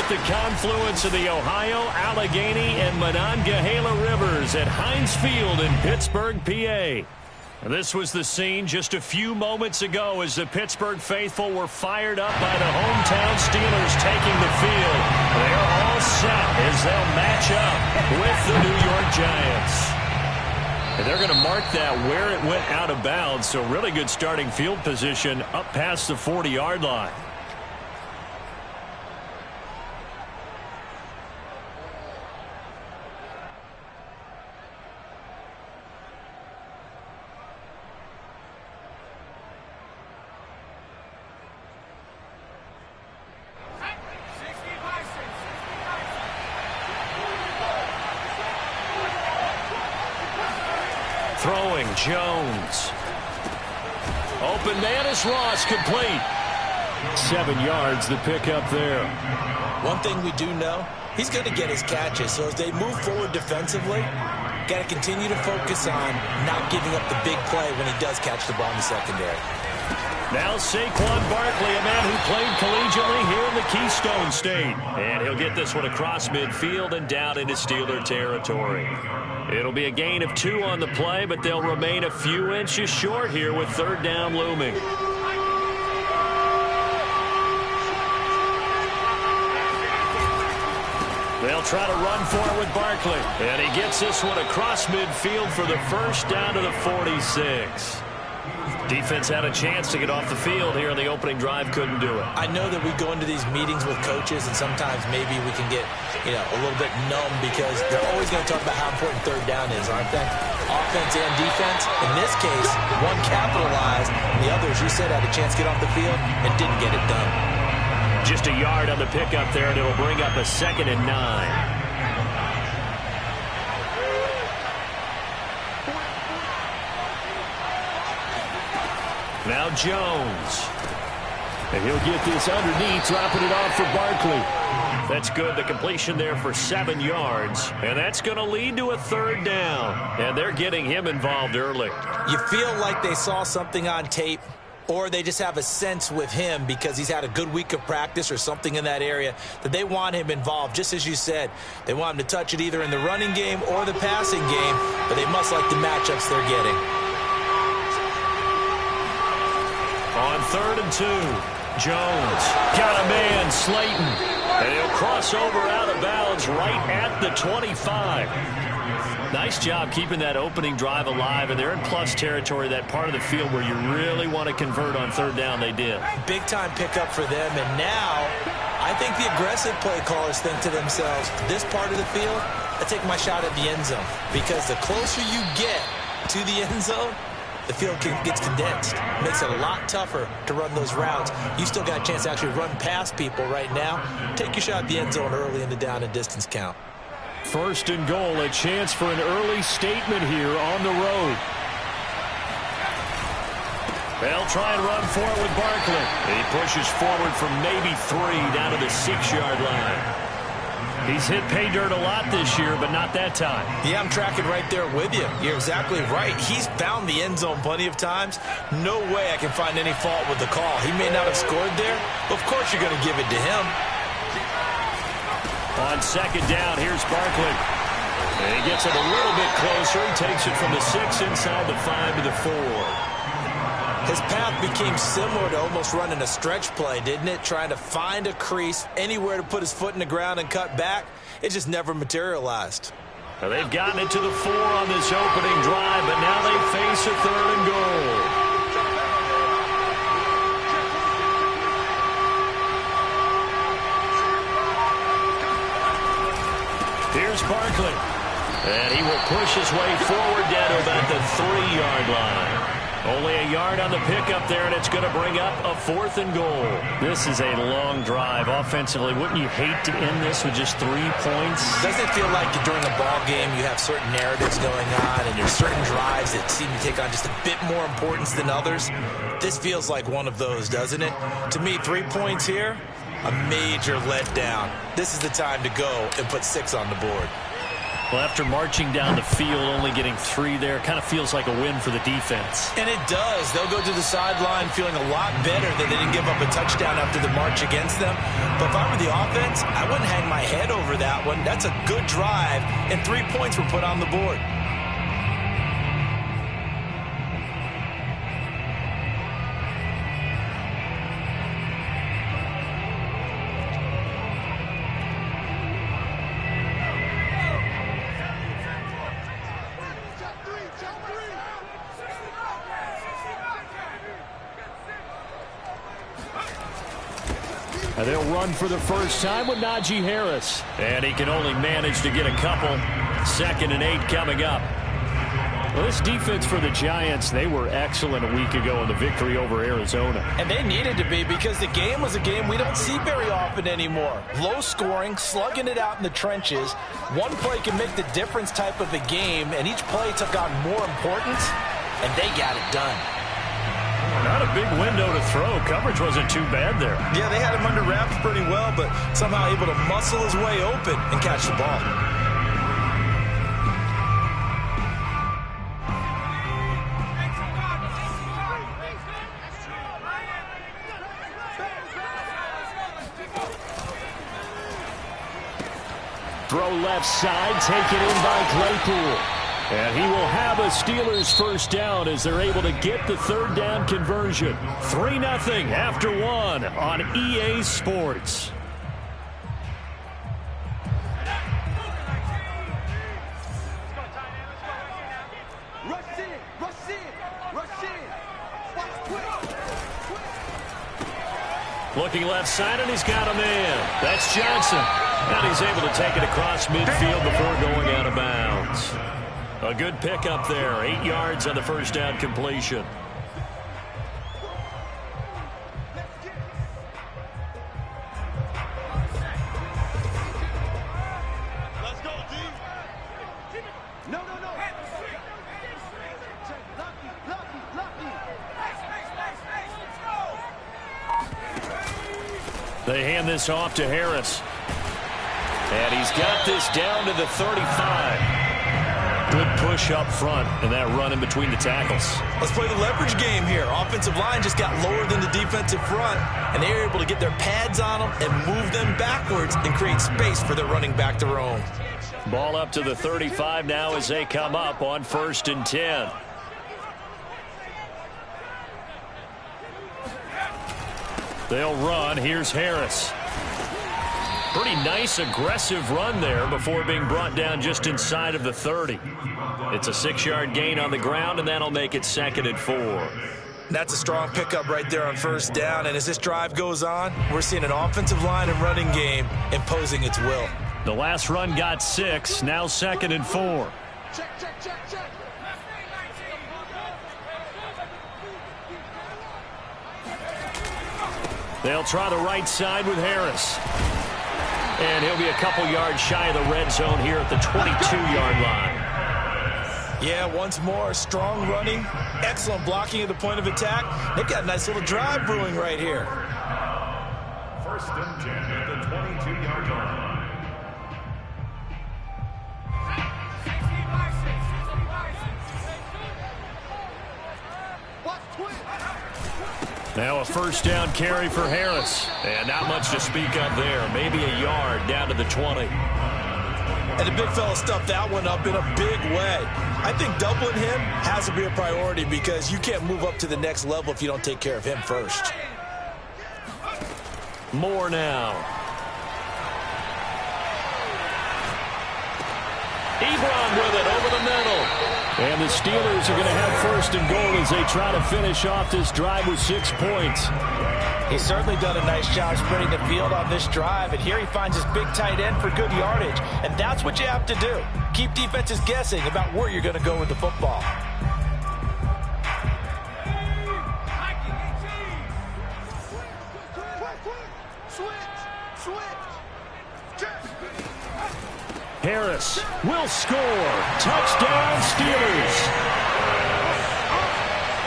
at the confluence of the Ohio, Allegheny, and Monongahela Rivers at Heinz Field in Pittsburgh, PA. This was the scene just a few moments ago as the Pittsburgh faithful were fired up by the hometown Steelers taking the field. They're all set as they'll match up with the New York Giants. And they're going to mark that where it went out of bounds, so really good starting field position up past the 40-yard line. Throwing, Jones. Open man is Ross, complete. 7 yards, the pickup there. One thing we do know, he's going to get his catches. So as they move forward defensively, got to continue to focus on not giving up the big play when he does catch the ball in the secondary. Now Saquon Barkley, a man who played collegiately here in the Keystone State. And he'll get this one across midfield and down into Steeler territory. It'll be a gain of 2 on the play, but they'll remain a few inches short here with third down looming. They'll try to run for it with Barkley. And he gets this one across midfield for the first down to the 46. Defense had a chance to get off the field here on the opening drive, couldn't do it. I know that we go into these meetings with coaches, and sometimes maybe we can get, a little bit numb because they're always going to talk about how important third down is, aren't they? Offense and defense. In this case, one capitalized, and the others, you said, had a chance to get off the field and didn't get it done. Just a yard on the pickup there, and it'll bring up a 2nd and 9. Now Jones. And he'll get this underneath, dropping it off for Barkley. That's good. The completion there for 7 yards. And that's going to lead to a third down. And they're getting him involved early. You feel like they saw something on tape, or they just have a sense with him because he's had a good week of practice or something in that area that they want him involved. Just as you said, they want him to touch it either in the running game or the passing game, but they must like the matchups they're getting. On 3rd and 2, Jones got a man, Slayton, and he'll cross over out of bounds right at the 25. Nice job keeping that opening drive alive, and they're in plus territory, that part of the field where you really want to convert on third down. They did. Big-time pickup for them, and now I think the aggressive play callers think to themselves, this part of the field, I take my shot at the end zone, because the closer you get to the end zone, the field gets condensed. Makes it a lot tougher to run those routes. You still got a chance to actually run past people right now. Take your shot at the end zone early in the down and distance count. 1st and goal, a chance for an early statement here on the road. They'll try and run for it with Barkley. He pushes forward from maybe 3 down to the 6-yard line. He's hit pay dirt a lot this year, but not that time. Yeah, I'm tracking right there with you. You're exactly right. He's found the end zone plenty of times. No way I can find any fault with the call. He may not have scored there, but of course you're going to give it to him. On 2nd down, here's Barkley. And he gets it a little bit closer. He takes it from the 6 inside the 5 to the 4. His path became similar to almost running a stretch play, didn't it? Trying to find a crease, anywhere to put his foot in the ground and cut back. It just never materialized. Well, they've gotten it to the 4 on this opening drive, but now they face a 3rd and goal. Here's Barkley. And he will push his way forward down to about the 3-yard line. Only a yard on the pickup there, and it's going to bring up a 4th and goal. This is a long drive offensively. Wouldn't you hate to end this with just 3 points? Doesn't it feel like during a ball game you have certain narratives going on, and there's certain drives that seem to take on just a bit more importance than others? This feels like one of those, doesn't it? To me, 3 points here, a major letdown. This is the time to go and put 6 on the board. Well, after marching down the field, only getting 3 there, kind of feels like a win for the defense. And it does. They'll go to the sideline feeling a lot better that they didn't give up a touchdown after the march against them. But if I were the offense, I wouldn't hang my head over that one. That's a good drive, and 3 points were put on the board. And they'll run for the first time with Najee Harris. And he can only manage to get a couple. 2nd and 8 coming up. Well, this defense for the Giants, they were excellent a week ago in the victory over Arizona. And they needed to be because the game was a game we don't see very often anymore. Low scoring, slugging it out in the trenches. One play can make the difference type of a game, and each play took on more importance, and they got it done. Not a big window to throw. Coverage wasn't too bad there. Yeah, they had him under wraps pretty well, but somehow able to muscle his way open and catch the ball. Throw left side, taken in by Claypool. And he will have a Steelers first down as they're able to get the 3rd down conversion. 3-0 after 1 on EA Sports. Looking left side, and he's got a man. That's Johnson. And he's able to take it across midfield before going out of bounds. A good pickup there. 8 yards on the first down completion. Let's go, D. No. They hand this off to Harris. And he's got this down to the 35. Good push up front, and that run in between the tackles. Let's play the leverage game here. Offensive line just got lower than the defensive front, and they were able to get their pads on them and move them backwards and create space for their running back to roam. Ball up to the 35 now as they come up on 1st and 10. They'll run. Here's Harris. Pretty nice, aggressive run there before being brought down just inside of the 30. It's a 6-yard gain on the ground, and that'll make it 2nd and 4. That's a strong pickup right there on first down, and as this drive goes on, we're seeing an offensive line and running game imposing its will. The last run got 6, now 2nd and 4. Check. They'll try the right side with Harris. And he'll be a couple yards shy of the red zone here at the 22-yard line. Yeah, once more, strong running, excellent blocking at the point of attack. They've got a nice little drive brewing right here. 1st and 10 at the 22-yard line. Now a first down carry for Harris. And not much to speak of there. Maybe a yard down to the 20. And the big fella stuffed that one up in a big way. I think doubling him has to be a priority because you can't move up to the next level if you don't take care of him first. More now. Ebron with it over the middle. And the Steelers are going to have 1st and goal as they try to finish off this drive with 6 points. He's certainly done a nice job spreading the field on this drive, and here he finds his big tight end for good yardage. And that's what you have to do. Keep defenses guessing about where you're going to go with the football. Harris will score. Touchdown, Steelers.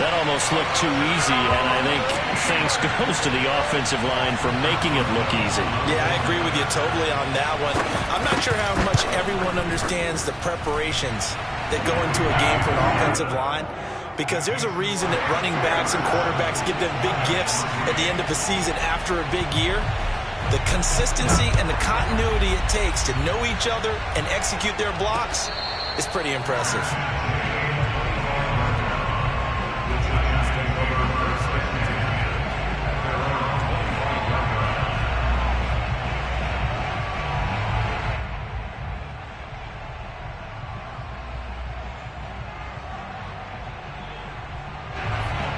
That almost looked too easy, and I think thanks goes to the offensive line for making it look easy. Yeah, I agree with you totally on that one. I'm not sure how much everyone understands the preparations that go into a game for an offensive line, because there's a reason that running backs and quarterbacks give them big gifts at the end of a season after a big year. The consistency and the continuity it takes to know each other and execute their blocks is pretty impressive.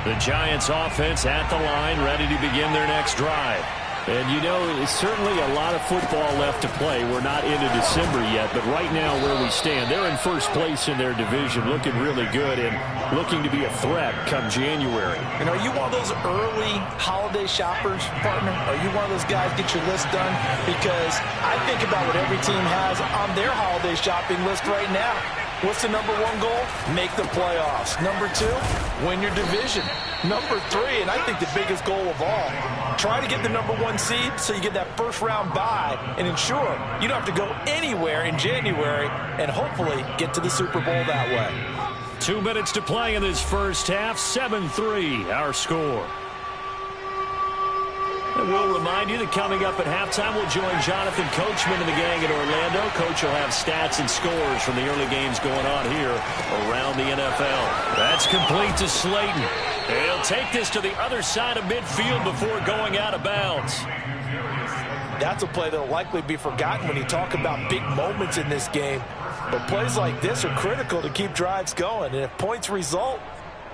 The Giants offense at the line, ready to begin their next drive. And you know, there's certainly a lot of football left to play. We're not into December yet, but right now where we stand, they're in first place in their division, looking really good and looking to be a threat come January. And are you one of those early holiday shoppers, partner? Are you one of those guys get your list done? Because I think about what every team has on their holiday shopping list right now. What's the number one goal? Make the playoffs. Number two, win your division. Number three, and I think the biggest goal of all, try to get the number one seed so you get that first round bye and ensure you don't have to go anywhere in January and hopefully get to the Super Bowl that way. 2 minutes to play in this first half. 7-3 our score. And we'll remind you that coming up at halftime, we'll join Jonathan Coachman and the gang in Orlando. Coach will have stats and scores from the early games going on here around the NFL. That's complete to Slayton. He'll take this to the other side of midfield before going out of bounds. That's a play that will likely be forgotten when you talk about big moments in this game. But plays like this are critical to keep drives going. And if points result,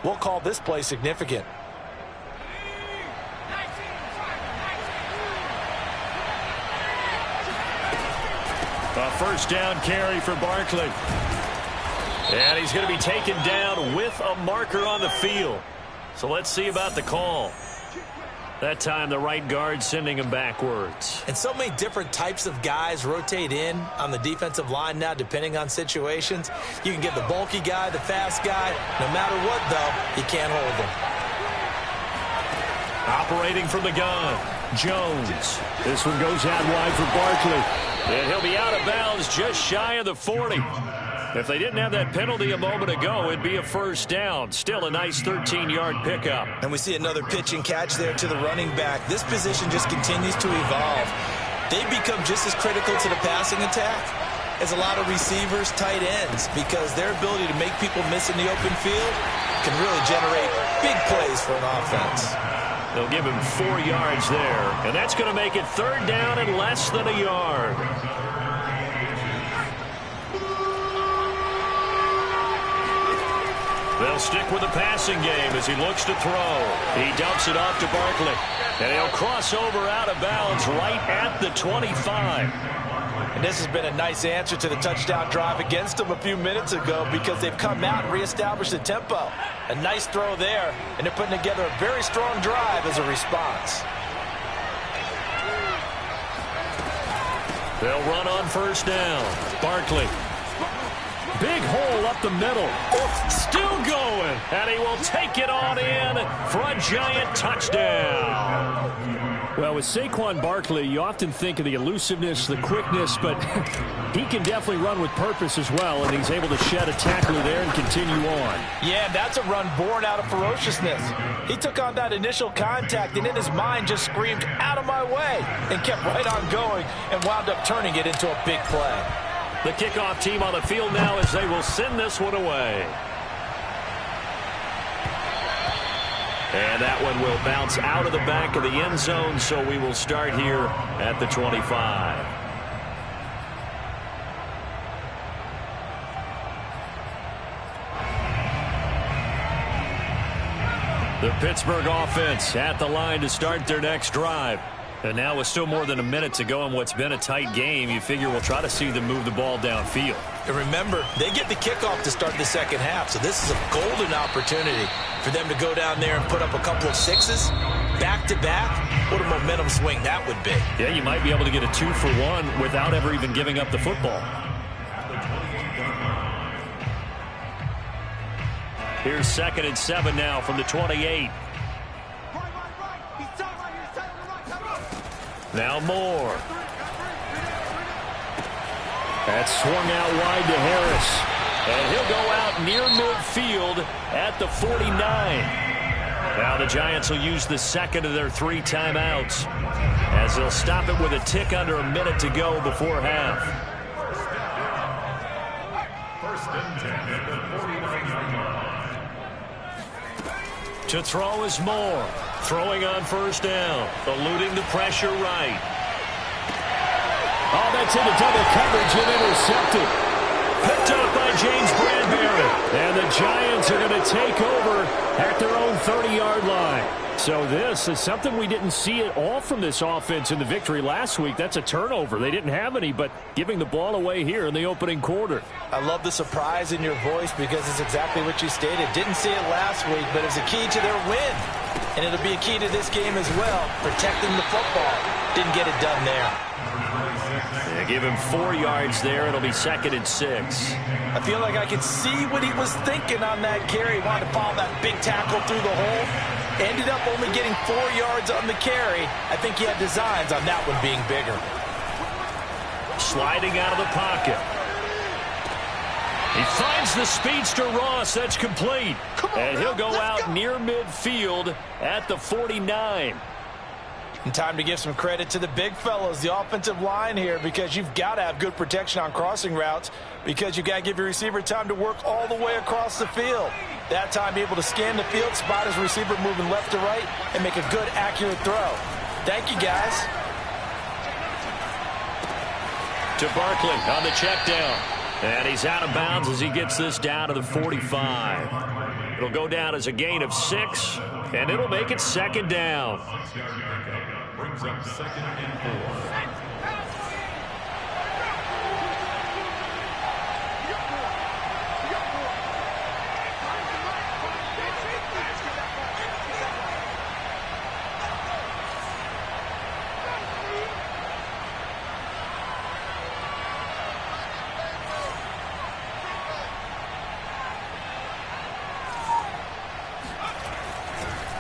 we'll call this play significant. A first down carry for Barkley. And he's going to be taken down with a marker on the field. So let's see about the call. That time the right guard sending him backwards. And so many different types of guys rotate in on the defensive line now depending on situations. You can get the bulky guy, the fast guy. No matter what, though, you can't hold them. Operating from the gun, Jones. This one goes out wide for Barkley. And he'll be out of bounds just shy of the 40. If they didn't have that penalty a moment ago, it'd be a first down. Still a nice 13-yard pickup. And we see another pitch and catch there to the running back. This position just continues to evolve. They become just as critical to the passing attack as a lot of receivers, tight ends, because their ability to make people miss in the open field can really generate big plays for an offense. They'll give him 4 yards there, and that's going to make it third down and less than a yard. They'll stick with the passing game as he looks to throw. He dumps it off to Barkley, and he'll cross over out of bounds right at the 25. And this has been a nice answer to the touchdown drive against them a few minutes ago because they've come out and reestablished the tempo. A nice throw there, and they're putting together a very strong drive as a response. They'll run on first down. Barkley. Big hole up the middle. Still going. And he will take it on in for a giant touchdown. Well, with Saquon Barkley, you often think of the elusiveness, the quickness, but he can definitely run with purpose as well, and he's able to shed a tackler there and continue on. Yeah, that's a run born out of ferociousness. He took on that initial contact, and in his mind just screamed, "Out of my way," and kept right on going and wound up turning it into a big play. The kickoff team on the field now as they will send this one away. And that one will bounce out of the back of the end zone, so we will start here at the 25. The Pittsburgh offense at the line to start their next drive. And now with still more than a minute to go in what's been a tight game, you figure we'll try to see them move the ball downfield. And remember, they get the kickoff to start the second half, so this is a golden opportunity for them to go down there and put up a couple of sixes back-to-back. What a momentum swing that would be. Yeah, you might be able to get a 2-for-1 without ever even giving up the football. Here's 2nd and 7 now from the 28. Now Moore. That's swung out wide to Harris. And he'll go out near midfield at the 49. Now the Giants will use the second of their 3 timeouts, as they'll stop it with a tick under a minute to go before half. First and 10 at the 49-yard line. To throw is Moore. Throwing on first down. Eluding the pressure right. Oh, that's into double coverage and intercepted. Picked up by James Bradbury. And the Giants are going to take over at their own 30-yard line. So this is something we didn't see at all from this offense in the victory last week. That's a turnover. They didn't have any, but giving the ball away here in the opening quarter. I love the surprise in your voice because it's exactly what you stated. Didn't see it last week, but it was a key to their win. And it'll be a key to this game as well, protecting the football. Didn't get it done there. Yeah, give him 4 yards there. It'll be 2nd and 6. I feel like I could see what he was thinking on that carry. He wanted to follow that big tackle through the hole. Ended up only getting 4 yards on the carry. I think he had designs on that one being bigger. Sliding out of the pocket. He finds the speedster Ross. That's complete. And he'll go out near midfield at the 49. And time to give some credit to the big fellows, the offensive line here, because you've got to have good protection on crossing routes, because you've got to give your receiver time to work all the way across the field. That time be able to scan the field, spot his receiver moving left to right, and make a good, accurate throw. Thank you, guys. To Barkley on the check down. And he's out of bounds as he gets this down to the 45. It'll go down as a gain of 6, and it'll make it 2nd down. Brings up 2nd and 4.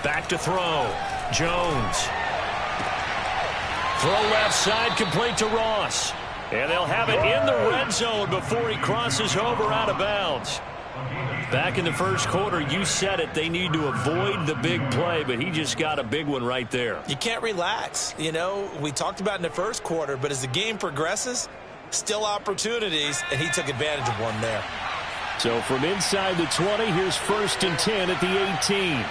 Back to throw. Jones. Throw left side, complete to Ross. And they'll have it in the red zone before he crosses over out of bounds. Back in the first quarter, you said it, they need to avoid the big play, but he just got a big one right there. You can't relax. You know, we talked about in the first quarter, but as the game progresses, still opportunities, and he took advantage of one there. So from inside the 20, here's 1st and 10 at the 18.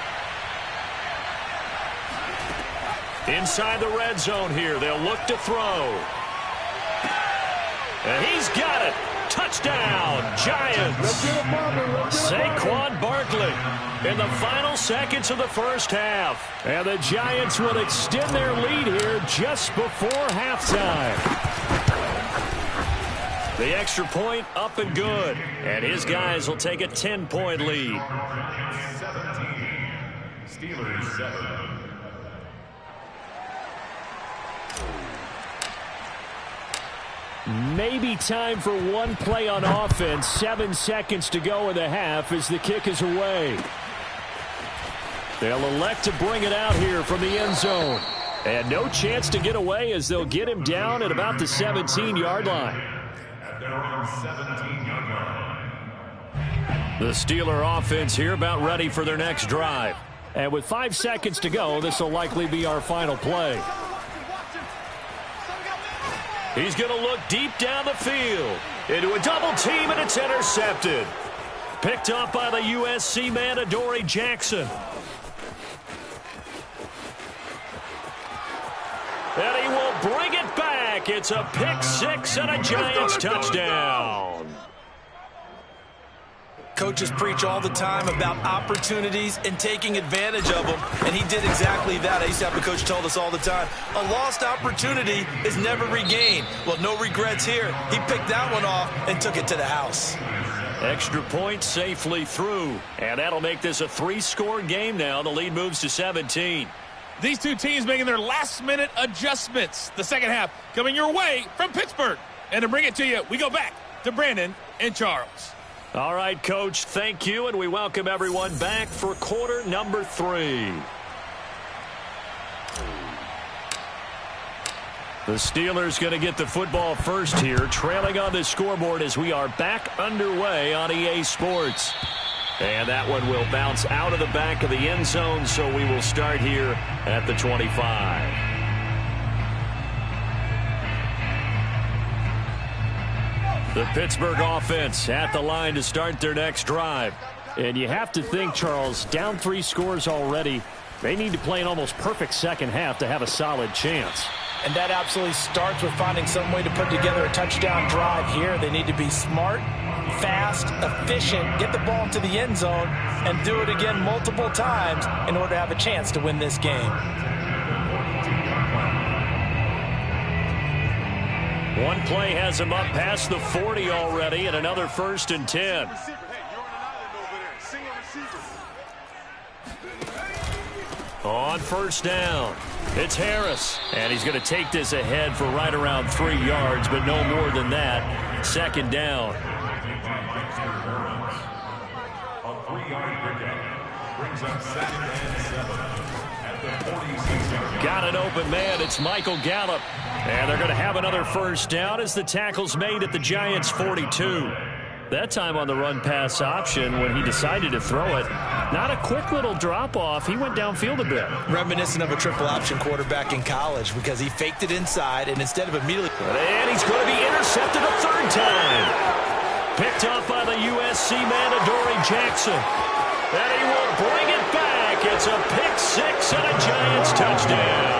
Inside the red zone here, they'll look to throw. And he's got it. Touchdown, Giants. Saquon Barkley in the final seconds of the first half. And the Giants will extend their lead here just before halftime. The extra point up and good. And his guys will take a 10-point lead. 17. Steelers 7. Maybe time for one play on offense. 7 seconds to go in the half as the kick is away. They'll elect to bring it out here from the end zone. And no chance to get away as they'll get him down at about the 17-yard line. At their own 17-yard line. The Steeler offense here about ready for their next drive. And with 5 seconds to go, this will likely be our final play. He's going to look deep down the field into a double team, and it's intercepted. Picked up by the USC man, Adoree Jackson. And he will bring it back. It's a pick 6 and a Giants touchdown. Coaches preach all the time about opportunities and taking advantage of them, and he did exactly that. I used to have a coach tell us all the time, a lost opportunity is never regained. Well, no regrets here. He picked that one off and took it to the house. Extra point safely through, and that'll make this a 3-score game now. The lead moves to 17. These two teams making their last-minute adjustments. The second half coming your way from Pittsburgh. And to bring it to you, we go back to Brandon and Charles. All right, Coach, thank you, and we welcome everyone back for quarter number 3. The Steelers going to get the football first here, trailing on the scoreboard as we are back underway on EA Sports. And that one will bounce out of the back of the end zone, so we will start here at the 25. The Pittsburgh offense at the line to start their next drive. And you have to think, Charles, down 3 scores already. They need to play an almost perfect second half to have a solid chance. And that absolutely starts with finding some way to put together a touchdown drive here. They need to be smart, fast, efficient, get the ball to the end zone, and do it again multiple times in order to have a chance to win this game. One play has him up past the 40 already, and another 1st and 10. On 1st down, it's Harris, and he's going to take this ahead for right around 3 yards, but no more than that. 2nd down. A 3-yard pickup brings up 2nd and 7 at the 46-yard. Got an open man. It's Michael Gallup. And they're going to have another 1st down as the tackle's made at the Giants' 42. That time on the run-pass option when he decided to throw it. Not a quick little drop-off. He went downfield a bit. Reminiscent of a triple-option quarterback in college because he faked it inside, and instead of immediately... And he's going to be intercepted a 3rd time. Picked up by the USC man, Adoree Jackson. And he will bring it back. It's a pick 6 and a Giants touchdown.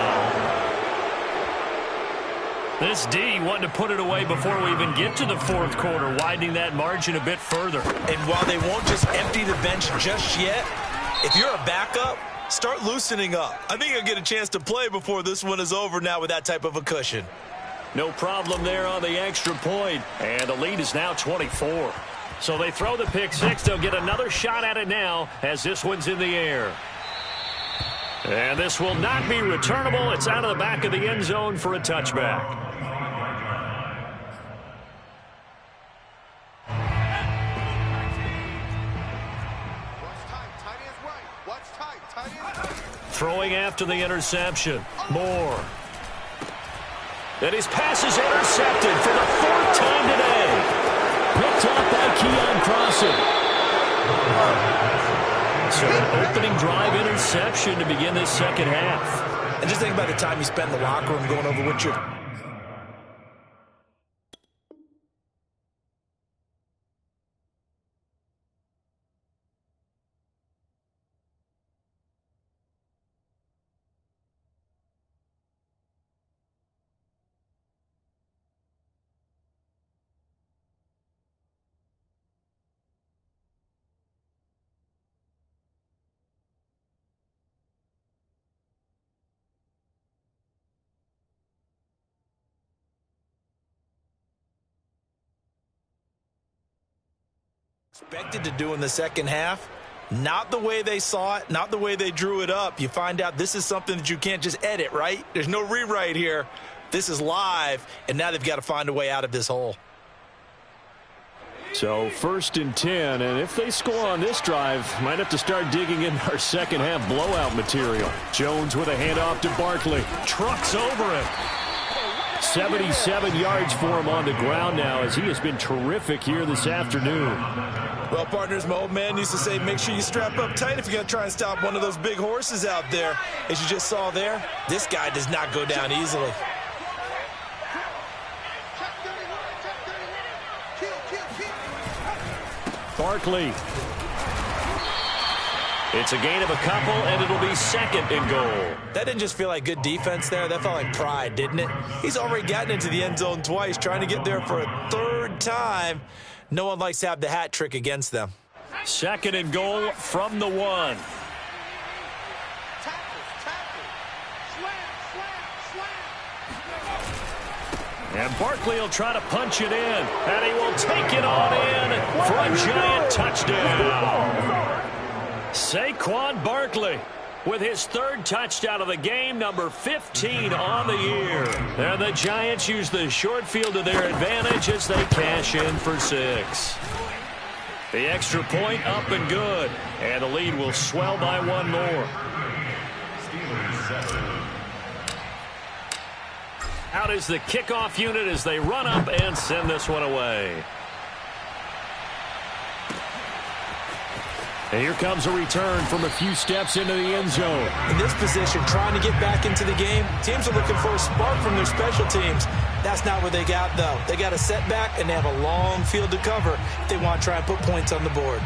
This D wanted to put it away before we even get to the 4th quarter, widening that margin a bit further. And while they won't just empty the bench just yet, if you're a backup, start loosening up. I think you'll get a chance to play before this one is over now with that type of a cushion. No problem there on the extra point. And the lead is now 24. So they throw the pick 6. They'll get another shot at it now as this one's in the air. And this will not be returnable. It's out of the back of the end zone for a touchback. Throwing after the interception. Moore. And his pass is intercepted for the 4th time today. Picked off by Keon Crossen. So an opening drive interception to begin this 2nd half. And just think about the time you spend in the locker room going over what you're... expected to do in the 2nd half. Not the way they saw it, not the way they drew it up. You find out this is something that you can't just edit, right? There's no rewrite here. This is live, and now they've got to find a way out of this hole. So 1st and 10, and if they score on this drive, might have to start digging in our 2nd half blowout material. Jones with a handoff to Barkley. Trucks over him. 77 yards for him on the ground now as he has been terrific here this afternoon. Well, partners, my old man used to say, make sure you strap up tight if you're going to try and stop one of those big horses out there. As you just saw there, this guy does not go down easily. Barkley. It's a gain of a couple, and it'll be 2nd and goal. That didn't just feel like good defense there. That felt like pride, didn't it? He's already gotten into the end zone twice, trying to get there for a 3rd time. No one likes to have the hat trick against them. 2nd and goal from the 1. And Barkley will try to punch it in, and he will take it on in for a Giant touchdown. Saquon Barkley with his 3rd touchdown of the game, number 15 on the year. And the Giants use the short field to their advantage as they cash in for 6. The extra point up and good. And the lead will swell by one more. Out is the kickoff unit as they run up and send this one away. And here comes a return from a few steps into the end zone. In this position, trying to get back into the game, teams are looking for a spark from their special teams. That's not what they got, though. They got a setback, and they have a long field to cover if they want to try and put points on the board.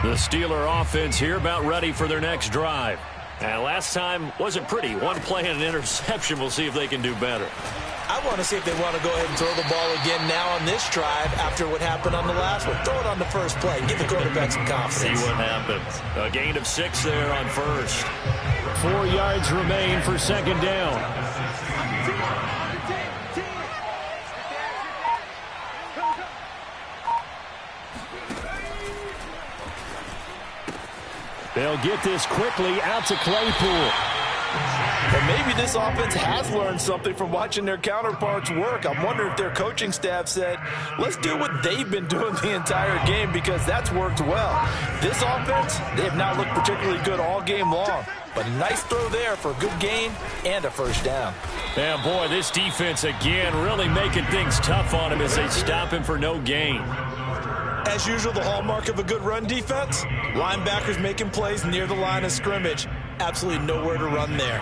The Steeler offense here about ready for their next drive. And last time wasn't pretty. One play and an interception. We'll see if they can do better. I want to see if they want to go ahead and throw the ball again now on this drive after what happened on the last one. Throw it on the first play and give the quarterback some confidence. See what happens. A gain of 6 there on first. 4 yards remain for second down. They'll get this quickly out to Claypool. And maybe this offense has learned something from watching their counterparts work. I'm wondering if their coaching staff said, let's do what they've been doing the entire game because that's worked well. This offense, they have not looked particularly good all game long. But a nice throw there for a good gain and a first down. And boy, this defense again really making things tough on him as they stop him for no gain. As usual, the hallmark of a good run defense, linebackers making plays near the line of scrimmage. Absolutely nowhere to run there.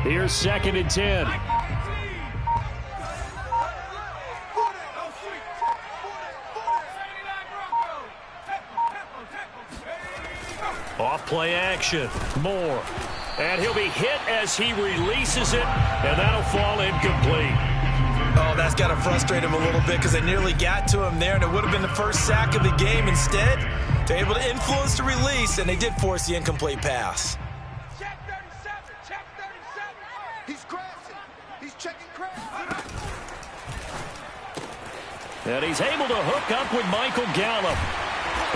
Here's 2nd and 10. Off play action. Moore. And he'll be hit as he releases it, and that'll fall incomplete. Oh, that's got to frustrate him a little bit because they nearly got to him there, and it would have been the first sack of the game. Instead, they're able to influence the release, and they did force the incomplete pass. Check 37. Check 37. He's crashing. He's checking crash. And he's able to hook up with Michael Gallup.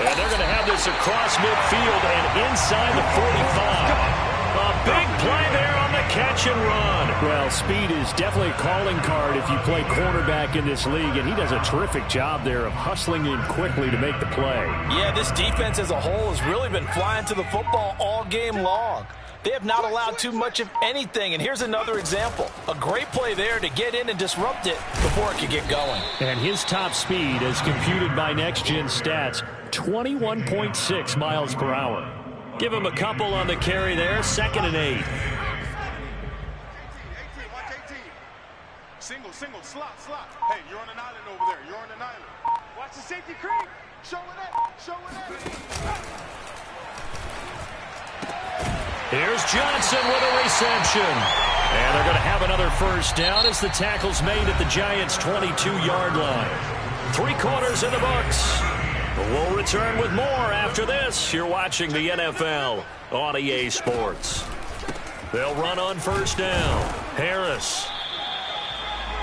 And they're going to have this across midfield and inside the 45. A big play there on the catch and run. Well, speed is definitely a calling card if you play cornerback in this league, and he does a terrific job there of hustling in quickly to make the play. Yeah, this defense as a whole has really been flying to the football all game long. They have not allowed too much of anything, and here's another example. A great play there to get in and disrupt it before it could get going. And his top speed, as computed by Next Gen Stats, 21.6 miles per hour. Give him a couple on the carry there. 2nd and 8. 18, watch 18. Single, slot. Hey, you're on an island over there. You're on an island. Watch the safety creep. Show it up. Here's Johnson with a reception. And they're going to have another first down as the tackle's made at the Giants' 22-yard line. 3 quarters in the books. We'll return with more after this. You're watching the NFL on EA Sports. They'll run on first down. Harris.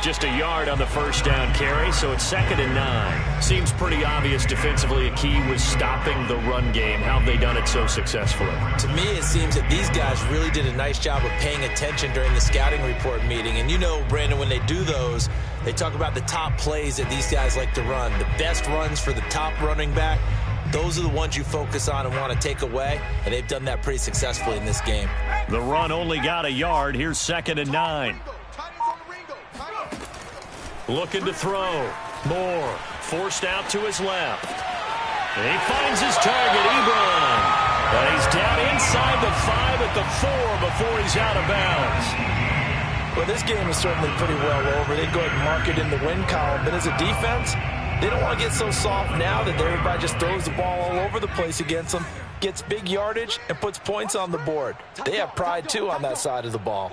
Just a yard on the first down carry, so it's 2nd and 9. Seems pretty obvious defensively a key was stopping the run game. How have they done it so successfully? To me, it seems that these guys really did a nice job of paying attention during the scouting report meeting. And you know, Brandon, when they do those, they talk about the top plays that these guys like to run. The best runs for the top running back, those are the ones you focus on and want to take away, and they've done that pretty successfully in this game. The run only got a yard. Here's 2nd and 9. Looking to throw. Moore forced out to his left. And he finds his target, Ebron. But he's down inside the 5 at the 4 before he's out of bounds. Well, this game is certainly pretty well over. They go ahead and mark it in the win column. But as a defense, they don't want to get so soft now that everybody just throws the ball all over the place against them, gets big yardage, and puts points on the board. They have pride, too, on that side of the ball.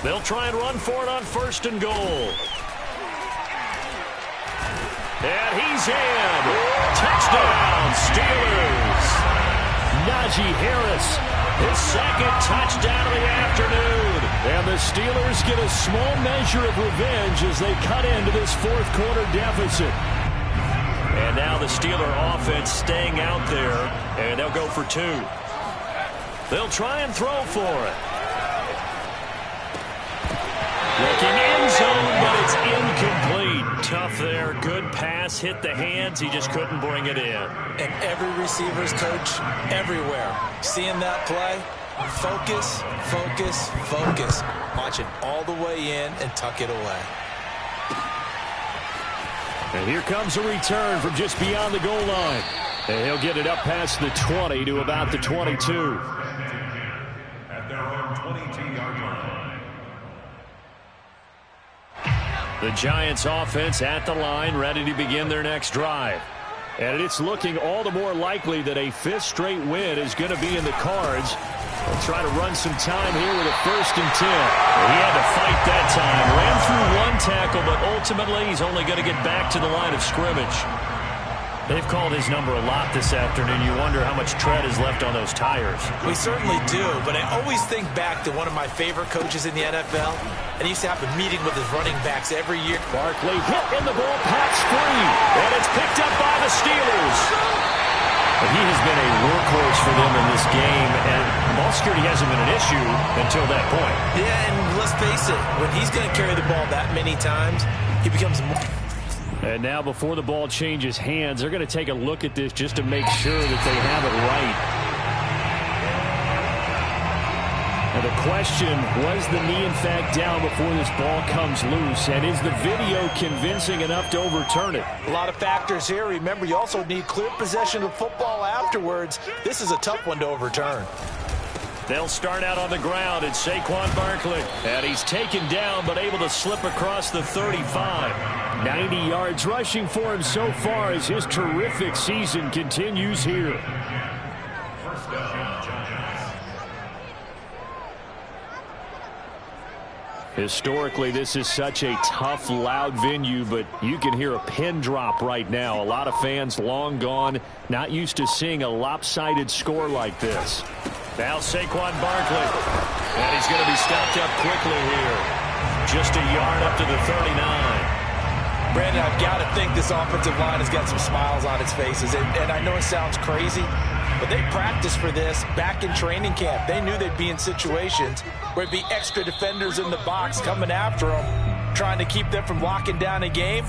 They'll try and run for it on 1st and goal. And he's in. Touchdown, Steelers. Najee Harris His second touchdown of the afternoon. And the Steelers get a small measure of revenge as they cut into this fourth quarter deficit. And now the Steeler offense staying out there, and they'll go for 2. They'll try and throw for it. Looking end zone, but it's incomplete. Tough there. Good pass. Hit the hands. He just couldn't bring it in. And every receiver's coach everywhere. Seeing that play, focus, focus, focus. Watch it all the way in and tuck it away. And here comes a return from just beyond the goal line. And he'll get it up past the 20 to about the 22. At their own 22-yard line. The Giants offense at the line, ready to begin their next drive. And it's looking all the more likely that a fifth straight win is going to be in the cards. They'll try to run some time here with a 1st and 10. He had to fight that time. Ran through 1 tackle, but ultimately he's only going to get back to the line of scrimmage. They've called his number a lot this afternoon. You wonder how much tread is left on those tires. We certainly do, but I always think back to one of my favorite coaches in the NFL, and he used to have a meeting with his running backs every year. Barkley hit in the ball, Pat's free, and it's picked up by the Steelers. But he has been a workhorse for them in this game, and ball security hasn't been an issue until that point. Yeah, and let's face it, when he's going to carry the ball that many times, he becomes more... And now before the ball changes hands, they're going to take a look at this just to make sure that they have it right. And the question, was the knee in fact down before this ball comes loose? And is the video convincing enough to overturn it? A lot of factors here. Remember, you also need clear possession of football afterwards. This is a tough one to overturn. They'll start out on the ground. It's Saquon Barkley. And he's taken down but able to slip across the 35. 90 yards rushing for him so far as his terrific season continues here. First down, Giants. Historically, this is such a tough, loud venue, but you can hear a pin drop right now. A lot of fans long gone, not used to seeing a lopsided score like this. Now Saquon Barkley. And he's going to be stopped up quickly here. Just a yard up to the 39. Brandon, I've got to think this offensive line has got some smiles on its faces. And I know it sounds crazy, but they practiced for this back in training camp. They knew they'd be in situations where it'd be extra defenders in the box coming after them, trying to keep them from locking down a game.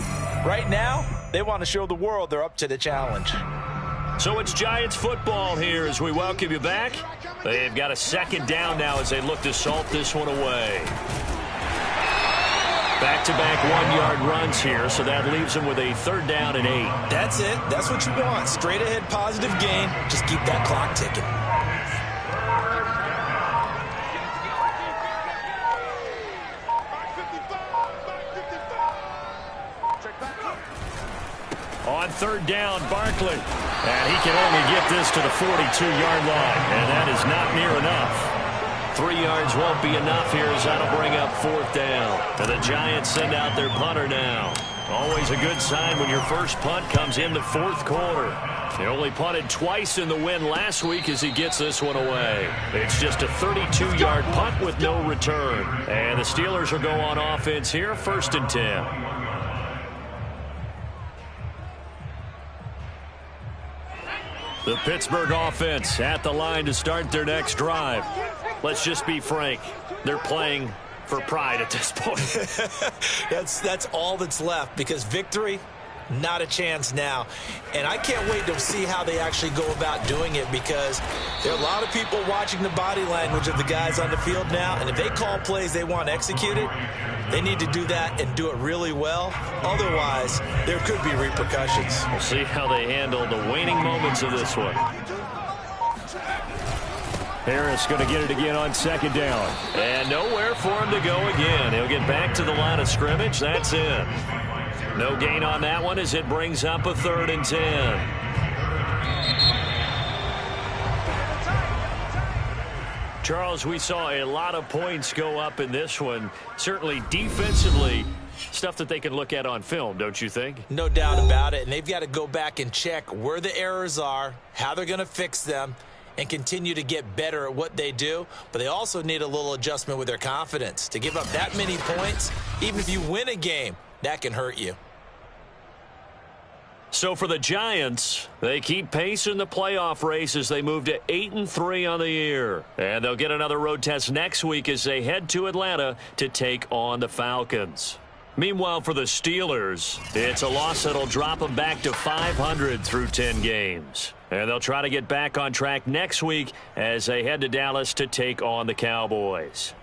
Right now, they want to show the world they're up to the challenge. So it's Giants football here as we welcome you back. They've got a 2nd down now as they look to salt this one away. Back-to-back 1-yard runs here, so that leaves them with a 3rd down and 8. That's it. That's what you want. Straight ahead positive gain. Just keep that clock ticking. On 3rd down, Barkley. And he can only get this to the 42-yard line, and that is not near enough. 3 yards won't be enough here as that'll bring up 4th down. And the Giants send out their punter now. Always a good sign when your first punt comes in the 4th quarter. He only punted twice in the win last week as he gets this one away. It's just a 32-yard punt with no return. And the Steelers will go on offense here, 1st and 10. The Pittsburgh offense at the line to start their next drive. Let's just be frank. They're playing for pride at this point. That's all that's left, because victory, not a chance now. And I can't wait to see how they actually go about doing it, because there are a lot of people watching the body language of the guys on the field now. And if they call plays they want executed, they need to do that and do it really well. Otherwise, there could be repercussions. We'll see how they handle the waning moments of this one. Harris going to get it again on 2nd down. And nowhere for him to go again. He'll get back to the line of scrimmage. That's it. No gain on that one as it brings up a 3rd and 10. Charles, we saw a lot of points go up in this one. Certainly defensively, stuff that they can look at on film, don't you think? No doubt about it. And they've got to go back and check where the errors are, how they're going to fix them, and continue to get better at what they do, but they also need a little adjustment with their confidence. To give up that many points, even if you win a game, that can hurt you. So for the Giants, they keep pace in the playoff race as they move to 8-3 on the year. And they'll get another road test next week as they head to Atlanta to take on the Falcons. Meanwhile, for the Steelers, it's a loss that'll drop them back to 500 through 10 games. And they'll try to get back on track next week as they head to Dallas to take on the Cowboys.